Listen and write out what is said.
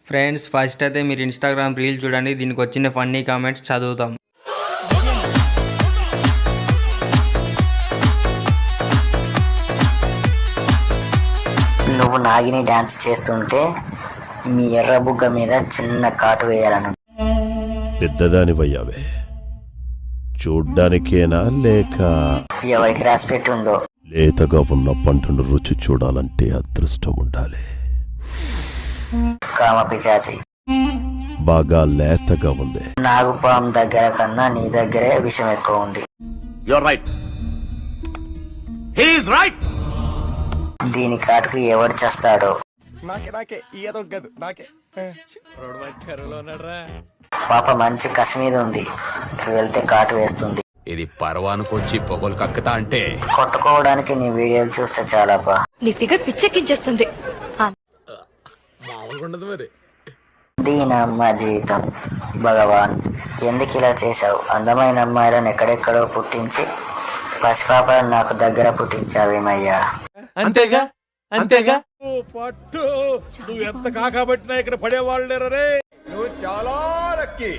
Friends first అయితే మీరు Instagram reel చూడండి, దీనికి వచ్చిన ఫన్నీ కామెంట్స్ చదువుతాం. నువ్వు నాగిని డాన్స్ చేస్తుంటే మీ ఎర్ర బుగ్గ మీద చిన్న కాటు వేయాలను. పెద్దదానివయ్యావే, చూడ్డానికేనా లేక ఎవరికి రాసి పెట్టుందో? లేతగా ఉన్న పంటను రుచి చూడాలంటే అదృష్టం ఉండాలి. కామ పిచాచి, బాగా లేతగా ఉంది. నాగుపాం దగ్గర కన్నా నీ దగ్గరే విషయం ఎక్కువ ఉంది. దీని కాటుకు ఎవడు చేస్తాడో? పాప మంచి కసి మీద ఉంది, వెళ్తే కాటు వేస్తుంది. ఇది పర్వానుకొచ్చి పొగలు కక్కుతా అంటే కొట్టుకోవడానికి నీ వీడియోలు చూస్తే చాలా బా. నీ ఫిగర్ పిచ్చెక్కించేస్తుంది. దీనమ్మ జీవితం. భగవాన్, ఎందుకు ఇలా చేశావు? అందమైన అమ్మాయిలను ఎక్కడెక్కడో పుట్టించి పసిపాపలను నాకు దగ్గర పుట్టించావేమయ్యా. అంతేగా అంతేగా. పట్టు నువ్వు ఎంత కాకబట్టినా ఇక్కడ పడేవాళ్ళు లేరే. నువ్వు చాలా లక్కీ.